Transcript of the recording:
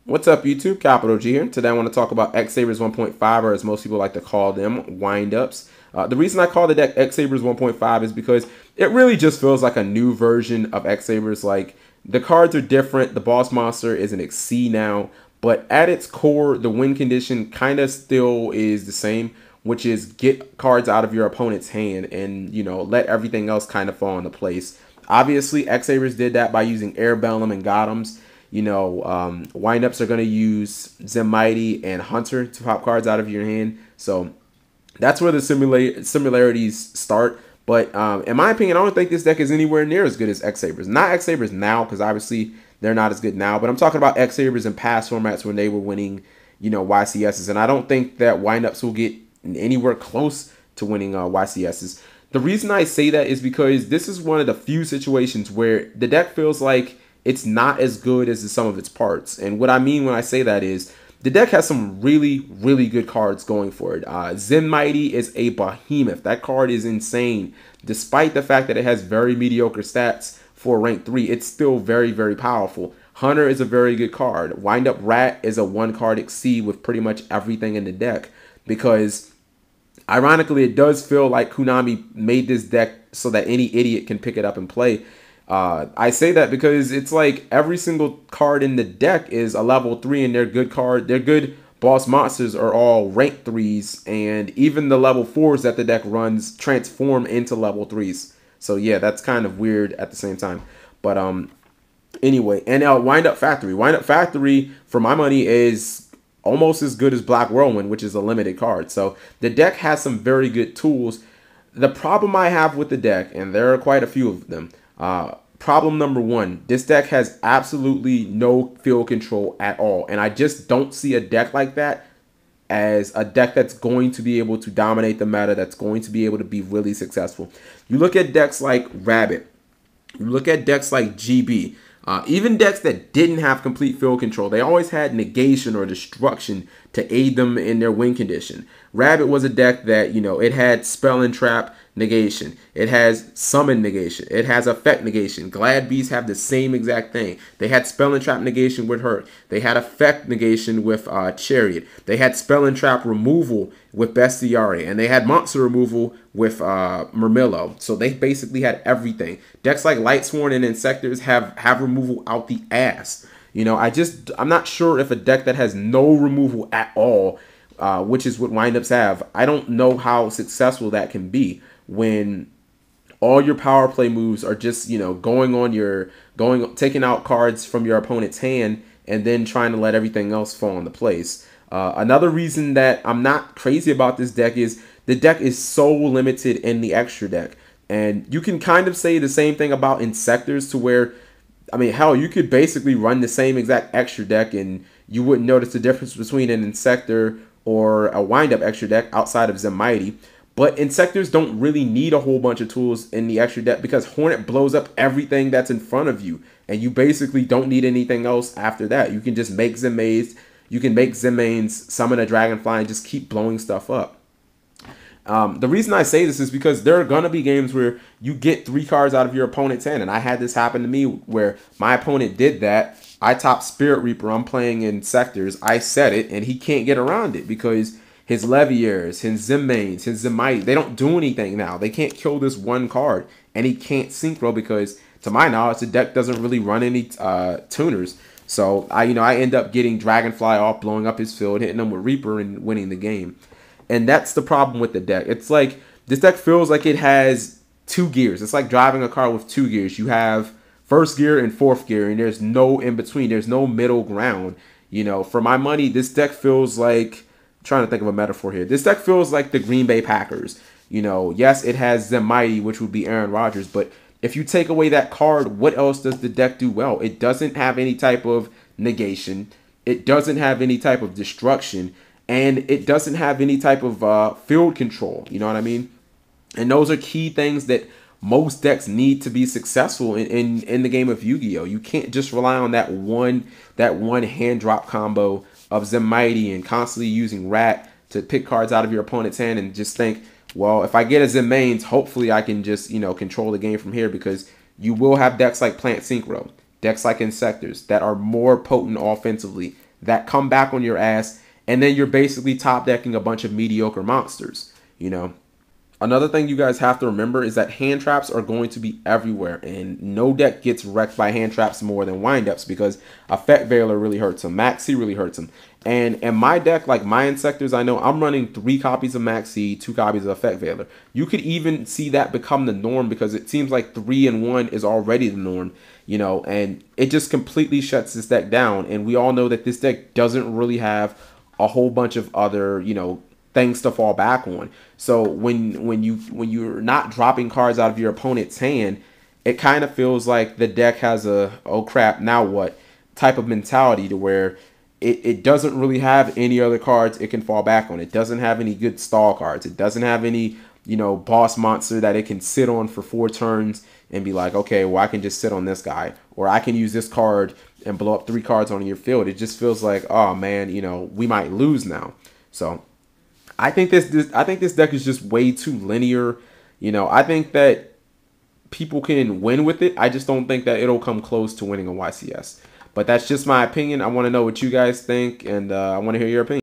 What's up, YouTube? Capital G here. Today I want to talk about X-Sabers 1.5, or as most people like to call them, wind-ups. The reason I call the deck X-Sabers 1.5 is because it really just feels like a new version of X-Sabers. Like, the cards are different. The boss monster is an XC now, but at its core, the win condition kind of still is the same, which is get cards out of your opponent's hand and, let everything else kind of fall into place. Obviously, X-Sabers did that by using Air Bellum and Gothams. Windups are going to use Mighty and Hunter to pop cards out of your hand. So that's where the similarities start. But in my opinion, I don't think this deck is anywhere near as good as X-Sabers. Not X-Sabers now, because obviously they're not as good now. But I'm talking about X-Sabers in past formats when they were winning, YCSs. And I don't think that windups will get anywhere close to winning YCSs. The reason I say that is because this is one of the few situations where the deck feels like it's not as good as the sum of its parts. And what I mean when I say that is the deck has some really, really good cards going for it. Mighty is a behemoth. That card is insane. Despite the fact that it has very mediocre stats for rank 3, it's still very, very powerful. Hunter is a very good card. Wind Up Rat is a one-card exceed with pretty much everything in the deck, because ironically, it does feel like Konami made this deck so that any idiot can pick it up and play. I say that because it's like every single card in the deck is a level 3, and they're good card. They're good boss monsters are all rank 3s, and even the level 4s that the deck runs transform into level 3s. So yeah, that's kind of weird at the same time. But anyway, and Wind Up Factory. Wind Up Factory, for my money, is almost as good as Black Whirlwind, which is a limited card. So the deck has some very good tools. The problem I have with the deck, and there are quite a few of them, problem number one, this deck has absolutely no field control at all. And I just don't see a deck like that as a deck that's going to be able to dominate the meta, that's going to be able to be really successful. You look at decks like Rabbit, you look at decks like GB, even decks that didn't have complete field control, they always had negation or destruction to aid them in their win condition. Rabbit was a deck that, it had Spell and Trap negation. It has Summon negation. It has Effect negation. Glad Beasts have the same exact thing. They had Spell and Trap negation with Hurt. They had Effect negation with Chariot. They had Spell and Trap removal with Bestiary. And they had Monster removal with Murmillo. So they basically had everything. Decks like Lightsworn and Insectors have removal out the ass. I'm not sure if a deck that has no removal at all, which is what windups have, I don't know how successful that can be when all your power play moves are just, taking out cards from your opponent's hand and then trying to let everything else fall into place. Another reason that I'm not crazy about this deck is the deck is so limited in the extra deck. And you can kind of say the same thing about Insectors, to where, I mean, hell, you could basically run the same exact extra deck and you wouldn't notice the difference between an Insector or a wind-up extra deck outside of Mighty. But Insectors don't really need a whole bunch of tools in the extra deck, because Hornet blows up everything that's in front of you, and you basically don't need anything else after that. You can just make Zemaze, you can make Zemains, summon a Dragonfly, and just keep blowing stuff up. The reason I say this is because there are going to be games where you get 3 cards out of your opponent's hand, and I had this happen to me where my opponent did that. I top Spirit Reaper, I'm playing in Sectors, I set it, and he can't get around it because his Leviers, his Zemains, his Zemighty, they don't do anything now. They can't kill this one card, and he can't synchro because, to my knowledge, the deck doesn't really run any tuners. So I end up getting Dragonfly off, blowing up his field, hitting him with Reaper, and winning the game. And that's the problem with the deck. It's like this deck feels like it has 2 gears. It's like driving a car with 2 gears. You have first gear and fourth gear, and there's no in between. There's no middle ground. For my money, this deck feels like, I'm trying to think of a metaphor here. This deck feels like the Green Bay Packers. Yes, it has Mighty, which would be Aaron Rodgers, but if you take away that card, what else does the deck do well? It doesn't have any type of negation. It doesn't have any type of destruction. And it doesn't have any type of field control. You know what I mean? And those are key things that most decks need to be successful in the game of Yu-Gi-Oh! You can't just rely on that one hand drop combo of Zemighty and constantly using Rat to pick cards out of your opponent's hand and just think, well, if I get a Zemains, hopefully I can just, control the game from here, because you will have decks like Plant Synchro, decks like Insectors that are more potent offensively that come back on your ass, and then you're basically top decking a bunch of mediocre monsters, you know. Another thing you guys have to remember is that hand traps are going to be everywhere, and no deck gets wrecked by hand traps more than windups, because Effect Veiler really hurts them, Maxi really hurts them. And in my deck, like my Insectors, I know I'm running 3 copies of Maxi, 2 copies of Effect Veiler. You could even see that become the norm, because it seems like 3 and 1 is already the norm, you know, and it just completely shuts this deck down. And we all know that this deck doesn't really have a whole bunch of other, you know, things to fall back on. So when you're not dropping cards out of your opponent's hand, it kind of feels like the deck has a oh crap, now what type of mentality, to where it doesn't really have any other cards it can fall back on. It doesn't have any good stall cards. It doesn't have any, you know, boss monster that it can sit on for 4 turns and be like, okay, well, I can just sit on this guy, or I can use this card and blow up 3 cards on your field. It just feels like, oh man, you know, we might lose now. So I think this deck is just way too linear. You know, I think that people can win with it. I just don't think that it'll come close to winning a YCS. But that's just my opinion. I want to know what you guys think, and I want to hear your opinion.